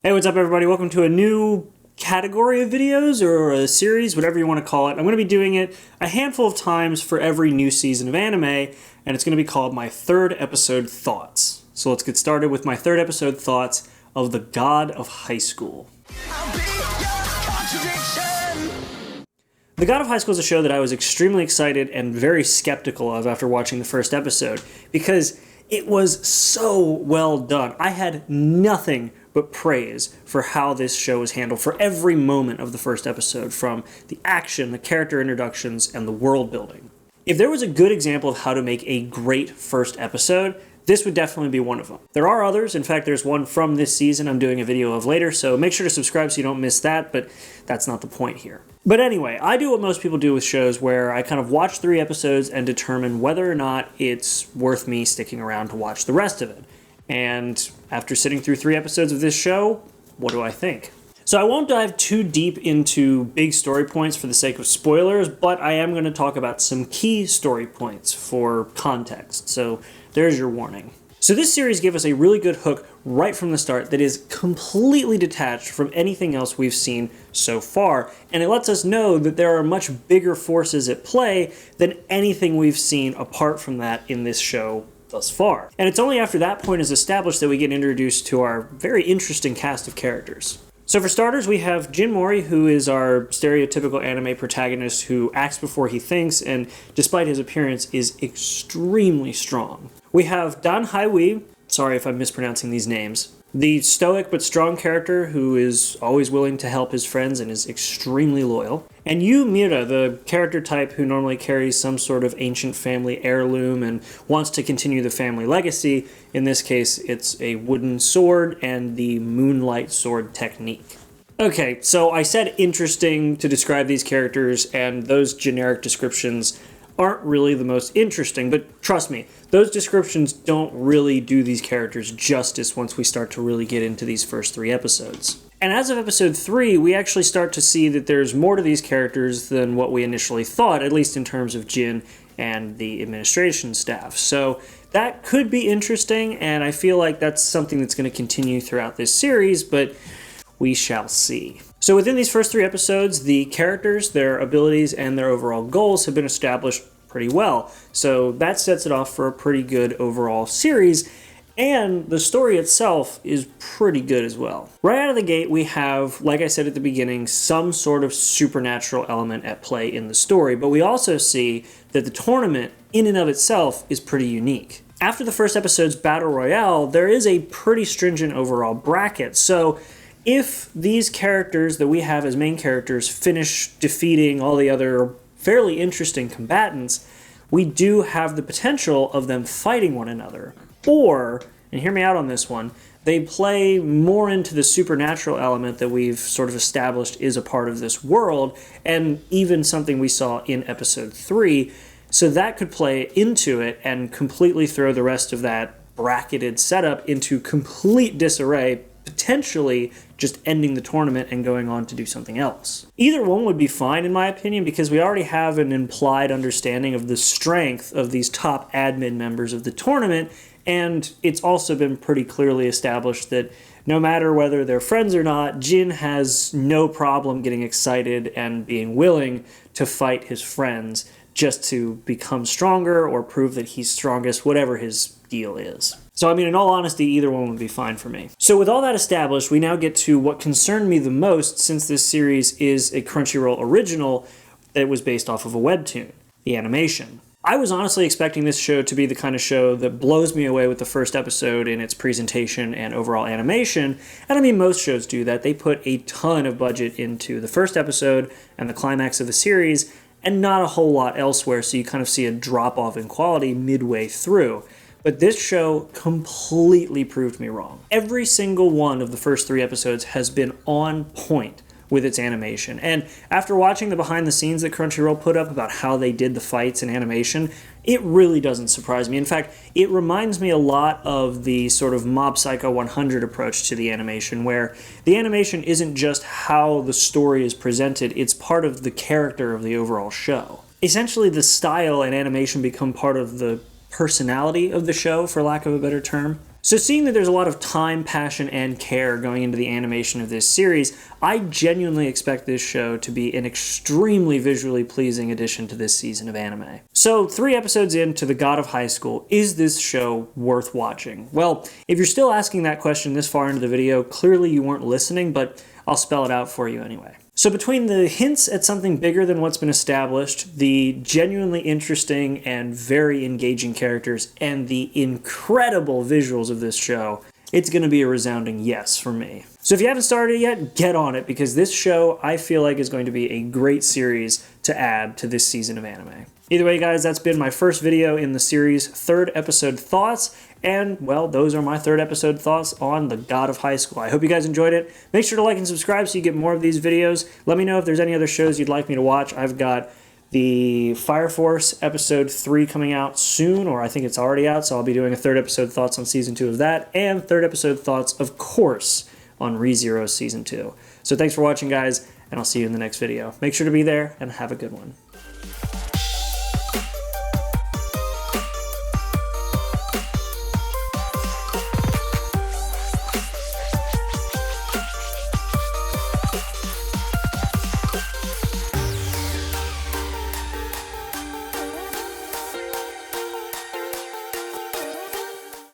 Hey, what's up everybody? Welcome to a new category of videos or a series, whatever you want to call it. I'm going to be doing it a handful of times for every new season of anime, and it's going to be called my third episode thoughts. So let's get started with my third episode thoughts of The God of High School. The God of High School is a show that I was extremely excited and very skeptical of after watching the first episode because it was so well done. I had nothing but praise for how this show was handled for every moment of the first episode, from the action, the character introductions, and the world building. If there was a good example of how to make a great first episode, this would definitely be one of them. There are others. In fact, there's one from this season I'm doing a video of later, so make sure to subscribe so you don't miss that, but that's not the point here. But anyway, I do what most people do with shows where I kind of watch 3 episodes and determine whether or not it's worth me sticking around to watch the rest of it. And after sitting through 3 episodes of this show, what do I think? So I won't dive too deep into big story points for the sake of spoilers, but I am going to talk about some key story points for context. So there's your warning. So this series gave us a really good hook right from the start that is completely detached from anything else we've seen so far, and it lets us know that there are much bigger forces at play than anything we've seen apart from that in this show thus far. And it's only after that point is established that we get introduced to our very interesting cast of characters. So for starters, we have Jin Mori, who is our stereotypical anime protagonist who acts before he thinks and, despite his appearance, is extremely strong. We have Dan Hai-wei, sorry if I'm mispronouncing these names, the stoic but strong character who is always willing to help his friends and is extremely loyal. And Yu Mira, the character type who normally carries some sort of ancient family heirloom and wants to continue the family legacy. In this case, it's a wooden sword and the moonlight sword technique. Okay, so I said interesting to describe these characters, and those generic descriptions aren't really the most interesting, but trust me, those descriptions don't really do these characters justice once we start to really get into these first 3 episodes. And as of episode 3, we actually start to see that there's more to these characters than what we initially thought, at least in terms of Jin and the administration staff. So that could be interesting, and I feel like that's something that's going to continue throughout this series, but we shall see. So within these first 3 episodes, the characters, their abilities, and their overall goals have been established pretty well. So that sets it off for a pretty good overall series, and the story itself is pretty good as well. Right out of the gate, we have, like I said at the beginning, some sort of supernatural element at play in the story, but we also see that the tournament in and of itself is pretty unique. After the first episode's Battle Royale, there is a pretty stringent overall bracket, so if these characters that we have as main characters finish defeating all the other fairly interesting combatants, we do have the potential of them fighting one another. Or, and hear me out on this one, they play more into the supernatural element that we've sort of established is a part of this world, and even something we saw in episode 3, so that could play into it and completely throw the rest of that bracketed setup into complete disarray, potentially just ending the tournament and going on to do something else. Either one would be fine in my opinion, because we already have an implied understanding of the strength of these top admin members of the tournament, and it's also been pretty clearly established that no matter whether they're friends or not, Jin has no problem getting excited and being willing to fight his friends just to become stronger or prove that he's strongest, whatever his deal is. So I mean, in all honesty, either one would be fine for me. So with all that established, we now get to what concerned me the most, since this series is a Crunchyroll original that was based off of a webtoon, the animation. I was honestly expecting this show to be the kind of show that blows me away with the first episode in its presentation and overall animation, and I mean most shows do that. They put a ton of budget into the first episode and the climax of the series, and not a whole lot elsewhere, so you kind of see a drop-off in quality midway through. But this show completely proved me wrong. Every single one of the first 3 episodes has been on point with its animation. And after watching the behind the scenes that Crunchyroll put up about how they did the fights and animation, it really doesn't surprise me. In fact, it reminds me a lot of the sort of Mob Psycho 100 approach to the animation, where the animation isn't just how the story is presented, it's part of the character of the overall show. Essentially, the style and animation become part of the personality of the show, for lack of a better term. So seeing that there's a lot of time, passion, and care going into the animation of this series, I genuinely expect this show to be an extremely visually pleasing addition to this season of anime. So 3 episodes into The God of High School, is this show worth watching? Well, if you're still asking that question this far into the video, clearly you weren't listening, but I'll spell it out for you anyway. So between the hints at something bigger than what's been established, the genuinely interesting and very engaging characters, and the incredible visuals of this show, it's going to be a resounding yes for me. So if you haven't started it yet, get on it, because this show, I feel like, is going to be a great series to add to this season of anime. Either way, guys, that's been my first video in the series' 3rd episode thoughts, and, well, those are my 3rd episode thoughts on The God of High School. I hope you guys enjoyed it. Make sure to like and subscribe so you get more of these videos. Let me know if there's any other shows you'd like me to watch. I've got the Fire Force episode 3 coming out soon, or I think it's already out, so I'll be doing a 3rd episode thoughts on season 2 of that, and 3rd episode thoughts, of course, on ReZero season 2. So thanks for watching, guys, and I'll see you in the next video. Make sure to be there, and have a good one.